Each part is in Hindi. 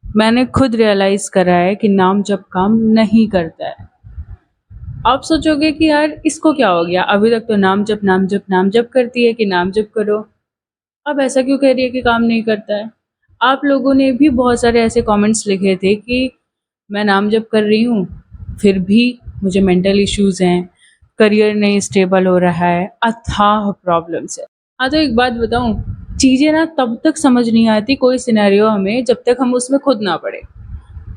मैंने खुद रियलाइज़ करा है कि नाम जप काम नहीं करता है। आप सोचोगे कि यार इसको क्या हो गया? अभी तक तो नाम जप करती है कि नाम जप करो। अब ऐसा क्यों कह रही है कि काम नहीं करता है? आप लोगों ने भी बहुत सारे ऐसे कमेंट्स लिखे थे कि मैं नाम जप कर रही हूँ, फिर भी मुझे मेंटल इश्यूज़ हैं, करियर नहीं स्टेबल हो रहा है, अथाह प्रॉब्लम्स है। हाँ, तो एक बात बताऊँ, चीज़ें ना तब तक समझ नहीं आती कोई सिनेरियो हमें जब तक हम उसमें खुद ना पड़े।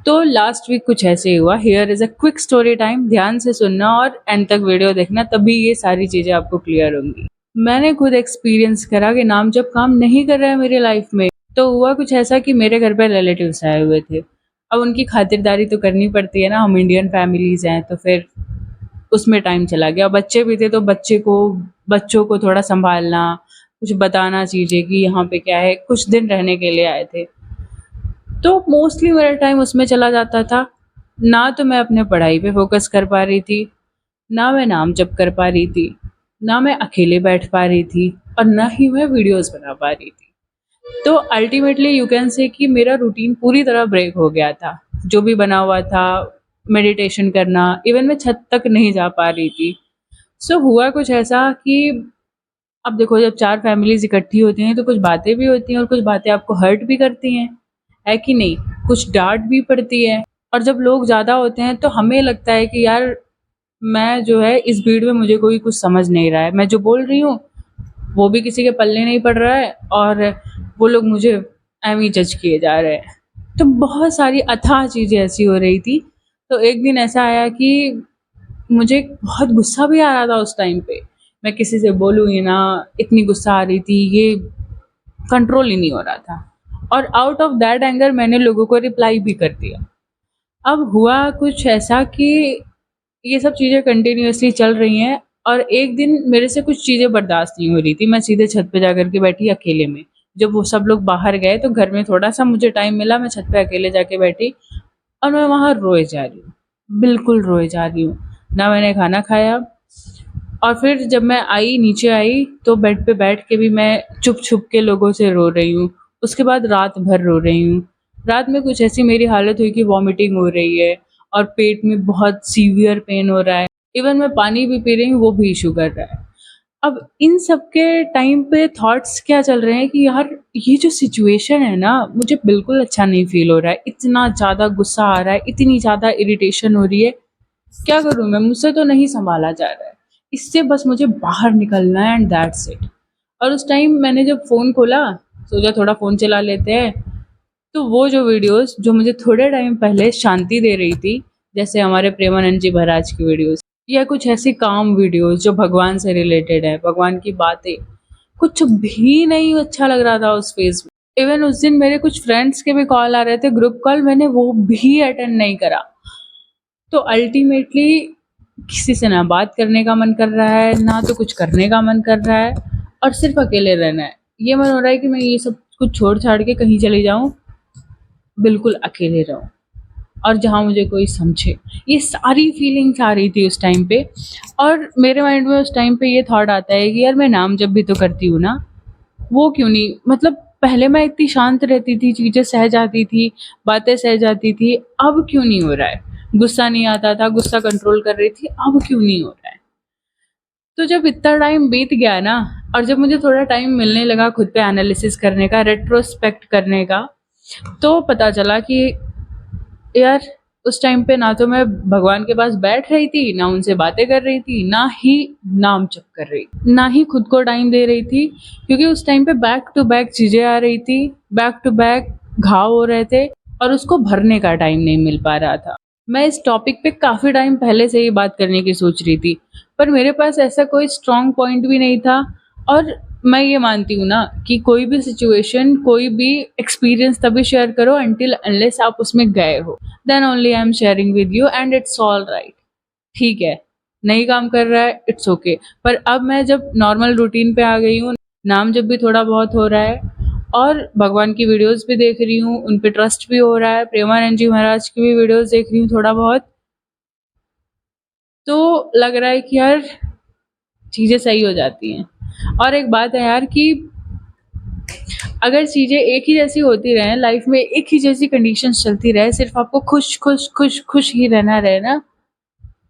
तो लास्ट वीक कुछ ऐसे ही हुआ। Here is a quick story time, ध्यान से सुनना और एंड तक वीडियो देखना, तभी ये सारी चीज़ें आपको क्लियर होंगी। मैंने खुद एक्सपीरियंस करा कि नाम जब काम नहीं कर रहा है मेरी लाइफ में, तो हुआ कुछ ऐसा कि मेरे घर पे रिलेटिव्स आए हुए थे। अब उनकी खातिरदारी तो करनी पड़ती है ना, हम इंडियन फैमिलीज़ हैं, तो फिर उसमें टाइम चला गया। बच्चे भी थे तो बच्चों को थोड़ा सँभालना, कुछ बताना चीज़ें कि यहाँ पे क्या है, कुछ दिन रहने के लिए आए थे। तो मोस्टली मेरा टाइम उसमें चला जाता था। ना तो मैं अपने पढ़ाई पे फ़ोकस कर पा रही थी, ना मैं नाम जप कर पा रही थी, ना मैं अकेले बैठ पा रही थी और ना ही मैं वीडियोज़ बना पा रही थी। तो अल्टीमेटली यू कैन से कि मेरा रूटीन पूरी तरह ब्रेक हो गया था। जो भी बना हुआ था, मेडिटेशन करना, इवन मैं छत तक नहीं जा पा रही थी। सो हुआ कुछ ऐसा कि अब देखो, जब 4 फैमिलीज़ इकट्ठी होती हैं तो कुछ बातें भी होती हैं और कुछ बातें आपको हर्ट भी करती हैं, है कि नहीं? कुछ डाँट भी पड़ती है और जब लोग ज़्यादा होते हैं तो हमें लगता है कि यार मैं जो है इस भीड़ में मुझे कोई कुछ समझ नहीं रहा है। मैं जो बोल रही हूँ वो भी किसी के पल्ले नहीं पड़ रहा है और वो लोग मुझे एवें ही जज किए जा रहे हैं। तो बहुत सारी अथाह चीज़ें ऐसी हो रही थी। तो एक दिन ऐसा आया कि मुझे बहुत गुस्सा भी आ रहा था उस टाइम पे। मैं किसी से बोलूँ ही ना, इतनी गुस्सा आ रही थी, ये कंट्रोल ही नहीं हो रहा था। और आउट ऑफ दैट एंगर मैंने लोगों को रिप्लाई भी कर दिया। अब हुआ कुछ ऐसा कि ये सब चीज़ें कंटिन्यूअसली चल रही हैं और एक दिन मेरे से कुछ चीज़ें बर्दाश्त नहीं हो रही थी। मैं सीधे छत पे जाकर के बैठी अकेले में। जब वो सब लोग बाहर गए तो घर में थोड़ा-सा मुझे टाइम मिला, मैं छत पे अकेले जाके बैठी और मैं वहाँ रोए जा रही हूँ। बिल्कुल रोए जा रही हूँ। ना मैंने खाना खाया और फिर जब मैं आई, नीचे आई, तो बेड पे बैठ के भी मैं छुप-छुप के लोगों से रो रही हूँ। उसके बाद रात भर रो रही हूँ। रात में कुछ ऐसी मेरी हालत हुई कि वॉमिटिंग हो रही है और पेट में बहुत सीवियर पेन हो रहा है। इवन मैं पानी भी पी रही हूँ, वो भी इश्यू कर रहा है। अब इन सब के टाइम पे थॉट्स क्या चल रहे हैं कि यार ये जो सिचुएशन है ना, मुझे बिल्कुल अच्छा नहीं फ़ील हो रहा है। इतना ज़्यादा गुस्सा आ रहा है, इतनी ज़्यादा इरिटेशन हो रही है, क्या करूँ मैं? मुझसे तो नहीं सँभाला जा रहा है। इससे बस मुझे बाहर निकलना है एंड दैट्स इट। और उस टाइम मैंने जब फ़ोन खोला, सोचा थोड़ा फ़ोन चला लेते हैं, तो वो जो वीडियोज़ जो मुझे थोड़े टाइम पहले शांति दे रही थी, जैसे हमारे प्रेमानंद जी महाराज की वीडियोज़ या कुछ ऐसी काम वीडियोज़ जो भगवान से रिलेटेड है, भगवान की बातें, कुछ भी नहीं अच्छा लग रहा था उस फ़ेज़ में। इवन उस दिन मेरे कुछ फ्रेंड्स के भी कॉल आ रहे थे, ग्रुप कॉल, मैंने वो भी अटेंड नहीं करा। तो अल्टीमेटली किसी से ना बात करने का मन कर रहा है, ना तो कुछ करने का मन कर रहा है और सिर्फ़ अकेले रहना है। ये मन हो रहा है कि मैं ये सब कुछ छोड़-छाड़ के कहीं चली जाऊँ, बिल्कुल अकेले रहूँ और जहाँ मुझे कोई समझे। ये सारी फीलिंग्स आ रही थी उस टाइम पे और मेरे माइंड में उस टाइम पे ये थॉट आता है कि यार मैं नाम जप भी तो करती हूँ ना, वो क्यों नहीं, मतलब पहले मैं इतनी शांत रहती थी, चीज़ें सह जाती थी, बातें सह जाती थी, अब क्यों नहीं हो रहा है? गुस्सा नहीं आता था, गुस्सा कंट्रोल कर रही थी, अब क्यों नहीं हो रहा है? तो जब इतना टाइम बीत गया ना और जब मुझे थोड़ा टाइम मिलने लगा खुद पे एनालिसिस करने का, रेट्रोस्पेक्ट करने का, तो पता चला कि यार उस टाइम पे ना तो मैं भगवान के पास बैठ रही थी, ना उनसे बातें कर रही थी, ना ही नाम जप कर रही थी, ना ही खुद को टाइम दे रही थी, क्योंकि उस टाइम पे बैक टू बैक चीज़ें आ रही थी, बैक टू बैक घाव हो रहे थे और उसको भरने का टाइम नहीं मिल पा रहा था। मैं इस टॉपिक पे काफ़ी टाइम पहले से ही बात करने की सोच रही थी, पर मेरे पास ऐसा कोई स्ट्रॉन्ग पॉइंट भी नहीं था और मैं ये मानती हूँ ना कि कोई भी सिचुएशन, कोई भी एक्सपीरियंस तभी शेयर करो अंटिल अनलेस आप उसमें गए हो। Then only I am sharing with you and it's all right. ठीक है, नहीं काम कर रहा है, इट्स ओके। पर अब मैं जब नॉर्मल रूटीन पे आ गई हूँ, नाम जब भी थोड़ा बहुत हो रहा है और भगवान की वीडियोज़ भी देख रही हूँ, उन पे ट्रस्ट भी हो रहा है, प्रेमानंद जी महाराज की भी वीडियोज़ देख रही हूँ थोड़ा बहुत, तो लग रहा है कि यार चीज़ें सही हो जाती हैं। और एक बात है यार कि अगर चीज़ें एक ही जैसी होती रहें, लाइफ में एक ही जैसी कंडीशंस चलती रहे, सिर्फ आपको खुश खुश खुश खुश ही रहना रहे ना,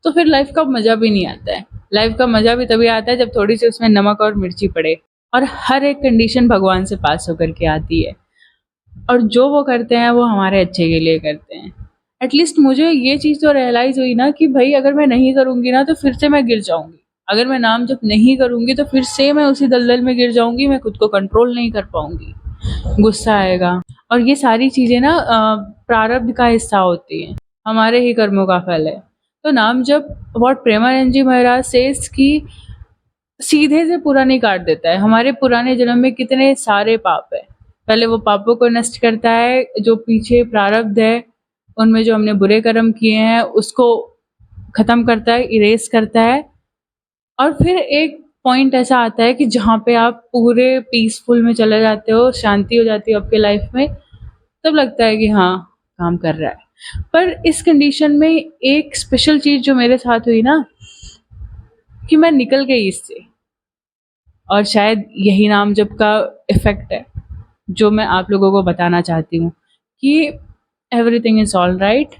तो फिर लाइफ का मज़ा भी नहीं आता है। लाइफ का मज़ा भी तभी आता है जब थोड़ी सी उसमें नमक और मिर्ची पड़े। और हर एक कंडीशन भगवान से पास होकर के आती है, और जो वो करते हैं वो हमारे अच्छे के लिए करते हैं। एटलीस्ट मुझे ये चीज़ तो रियलाइज़ हुई ना कि भाई अगर मैं नहीं करूँगी ना तो फिर से मैं गिर जाऊँगी। अगर मैं नाम जप नहीं करूँगी तो फिर से मैं उसी दलदल में गिर जाऊँगी, मैं खुद को कंट्रोल नहीं कर पाऊँगी, गुस्सा आएगा। और ये सारी चीज़ें ना प्रारब्ध का हिस्सा होती हैं, हमारे ही कर्मों का फल है। तो नाम जप, व्हाट प्रेमानंद जी महाराज सेज कि सीधे से पूरा नहीं काट देता है। हमारे पुराने जन्म में कितने सारे पाप है, पहले वो पापों को नष्ट करता है, जो पीछे प्रारब्ध है उनमें जो हमने बुरे कर्म किए हैं उसको खत्म करता है, इरेज करता है। और फिर एक पॉइंट ऐसा आता है कि जहाँ पे आप पूरे पीसफुल में चले जाते हो, शांति हो जाती है आपके लाइफ में, तब लगता है कि हाँ, काम कर रहा है। पर इस कंडीशन में एक स्पेशल चीज़ जो मेरे साथ हुई ना, कि मैं निकल गई इससे। और शायद यही नाम जप का इफ़ेक्ट है, जो मैं आप लोगों को बताना चाहती हूँ कि एवरीथिंग इज़ ऑलराइट।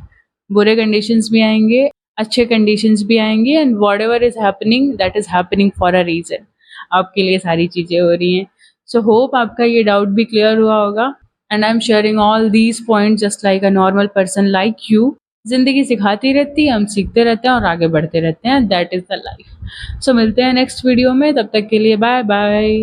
बुरे कंडीशंस भी आएँगे, अच्छे कंडीशंस भी आएँगे, and whatever is happening that is happening for a reason. आपके लिए सारी चीज़ें हो रही हैं। सो होप आपका ये डाउट भी क्लियर हुआ होगा, and I am sharing all these points just like a normal person like you. ज़िंदगी सिखाती रहती है, हम सीखते रहते हैं और आगे बढ़ते रहते हैं, दैट इज़ द लाइफ। सो मिलते हैं नेक्स्ट वीडियो में, तब तक के लिए बाय बाय।